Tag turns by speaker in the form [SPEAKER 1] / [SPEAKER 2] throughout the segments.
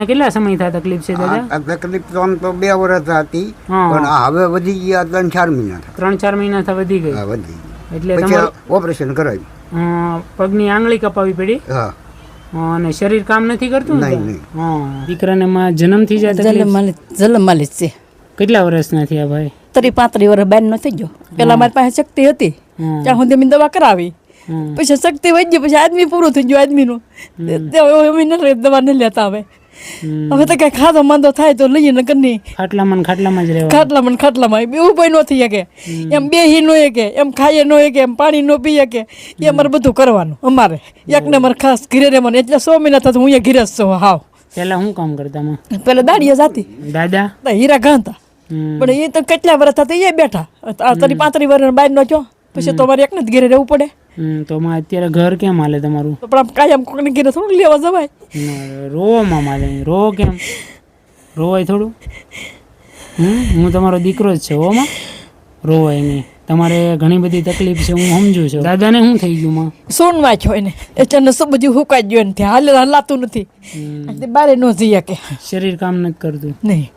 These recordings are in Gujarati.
[SPEAKER 1] કેટલા સમય થા તકલીફ છે દાદા?
[SPEAKER 2] આ તકલીફ તો આમ તો 2 વર્ષ હતી, પણ આ હવે વધી ગયા 3-4 મહિના થયા.
[SPEAKER 1] 3-4 મહિના થા વધી ગઈ.
[SPEAKER 2] હા, વધી ગઈ.
[SPEAKER 1] એટલે
[SPEAKER 2] પછી
[SPEAKER 1] તમારું
[SPEAKER 2] ઓપરેશન કરાવ્યું.
[SPEAKER 1] પગની આંગળી કપાવી પડી.
[SPEAKER 2] હા.
[SPEAKER 1] અને શરીર કામ નથી કરતું ને?
[SPEAKER 2] નહીં, નહીં.
[SPEAKER 1] હા. દીકરાને માં જન્મથી જ આ તકલીફ?
[SPEAKER 3] જલમાલી છે.
[SPEAKER 1] કેટલા વર્ષના થયા ભાઈ?
[SPEAKER 3] 35 વર્ષ બાર નો થઈ ગયો. પેલા મારી પાસે શક્તિ હતી, ત્યાં સુધી મેં દવા કરાવી. પછી શક્તિ વધી ગઈ, પછી આદમી પૂરું થઈ ગયું આદમીનું. અમે દવા નહીં લેતા હવે. હવે તો કઈ ખાધો માંદો થાય તો લઈએ ને કરની
[SPEAKER 1] ખાટલામાં જ રહેવા.
[SPEAKER 3] ખાટલામાં એવું કોઈ ન થઈ શકે. એમ બેહી નો કે, એમ ખાઈએ નો કે, એમ પાણી નો પીએ કે, એ અમારે બધું કરવાનું. અમારે એકને મારે ખાસ ઘીરે રહેવાનું. એટલે 100 મહિના થતા હું અહીંયા ઘીરે જ છું. હાવ
[SPEAKER 1] પેલા શું કામ કરતા?
[SPEAKER 3] પેલા દાડીએ જાતી.
[SPEAKER 1] દાદા
[SPEAKER 3] હીરા ગાંતા, પણ એ તો કેટલા વર્ષ થતા એ બેઠા. 35 વર્ષ બહાર નો છો, પછી તો અમારે એકને જ ઘીરે રહેવું પડે.
[SPEAKER 1] તો અત્યારે ઘર કેમ હાલે તમારું?
[SPEAKER 3] તો પણ કાયમ કોકને ઘીરે થોડું લેવા જવાય.
[SPEAKER 1] રોવામાં માલે. રો કેમ રોવાય થોડું? હું તમારો દીકરો જ છે. હોમાં રોવાય નહીં. તમારે ઘણી બધી તકલીફ છે, હું સમજુ છું. દાદાને શું થઈ ગયું? માં
[SPEAKER 3] સોનવા છો એને, એટલે શું બધું હુકાઈ ગયું નથી, હલાતું નથી, બારે ન જઈ શકે,
[SPEAKER 1] શરીર કામ નથી કરતું.
[SPEAKER 3] નહીં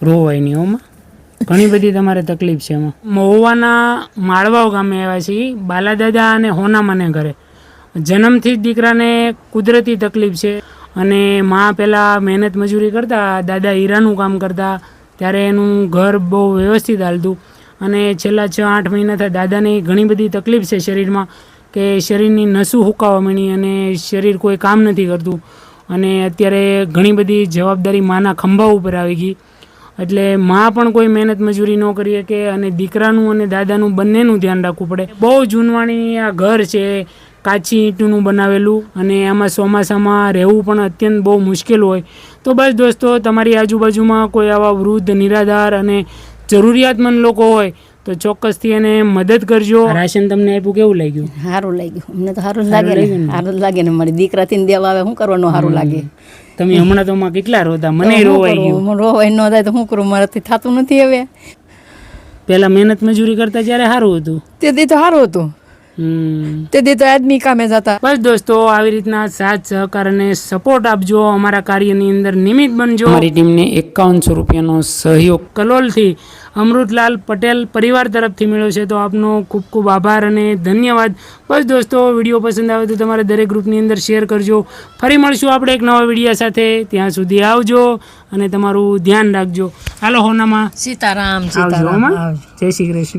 [SPEAKER 1] રોવાય નહીં. હોમાં ઘણી બધી તમારે તકલીફ છે. એમાં મહુવાના માળવાવ ગામે આવ્યા છીએ, બાલાદાદા અને હોનામાને ઘરે. જન્મથી જ દીકરાને કુદરતી તકલીફ છે, અને માં પહેલાં મહેનત મજૂરી કરતા, દાદા હીરાનું કામ કરતા, ત્યારે એનું ઘર બહુ વ્યવસ્થિત હાલતું. અને છેલ્લા 6-8 મહિનાથી દાદાને ઘણી બધી તકલીફ છે શરીરમાં, કે શરીરની નસું હુકાવા માંડી અને શરીર કોઈ કામ નથી કરતું. અને અત્યારે ઘણી બધી જવાબદારી માના ખંભા ઉપર આવી ગઈ. એટલે માં પણ કોઈ મહેનત મજૂરી ન કરી શકે, અને દીકરાનું અને દાદાનું બંનેનું ધ્યાન રાખવું પડે. બહુ જૂનવાણી આ ઘર છે, કાચી ઈંટનું બનાવેલું, અને આમાં ચોમાસામાં રહેવું પણ અત્યંત બહુ મુશ્કેલ હોય. તો બસ દોસ્તો, તમારી આજુબાજુમાં કોઈ આવા વૃદ્ધ, નિરાધાર અને જરૂરિયાતમંદ લોકો હોય તો ચોક્કસથી એને મદદ કરજો. રાશન તમને આપ્યું, કેવું લાગ્યું?
[SPEAKER 3] સારું લાગ્યું અમને તો. સારું લાગે ને, સારું લાગે ને. મારી દીકરાથી દેવા આવે, શું કરવાનું? સારું લાગે.
[SPEAKER 1] તમે હમણાં તો માં કેટલા રોતા? મને રોવાઈ ગયું.
[SPEAKER 3] રોવાઈ ન થાય તો શું કરું? મારાથી થતું નથી હવે.
[SPEAKER 1] પેલા મહેનત મજૂરી કરતા ત્યારે સારું હતું.
[SPEAKER 3] તે દી તો સારું હતું. તે દી તો આદમી કામે જતા.
[SPEAKER 1] બસ દોસ્તો, આવી રીતના સાથ સહકાર અને સપોર્ટ આપજો. અમારા કાર્યની અંદર નિમિત્ત બનજો. અમારી ટીમને 5100 રૂપિયાનો સહયોગ કલોલથી અમૃતલાલ પટેલ પરિવાર તરફથી મળ્યો છે, તો આપનો ખૂબ ખૂબ આભાર અને ધન્યવાદ. બસ દોસ્તો, વિડીયો પસંદ આવે તો તમારા દરેક ગ્રુપની અંદર શેર કરજો. ફરી મળશું આપણે એક નવા વિડીયો સાથે. ત્યાં સુધી આવજો અને તમારું ધ્યાન રાખજો. હાલો હોનામાં.
[SPEAKER 3] સીતારામ.
[SPEAKER 1] આવજો. જય શ્રી કૃષ્ણ.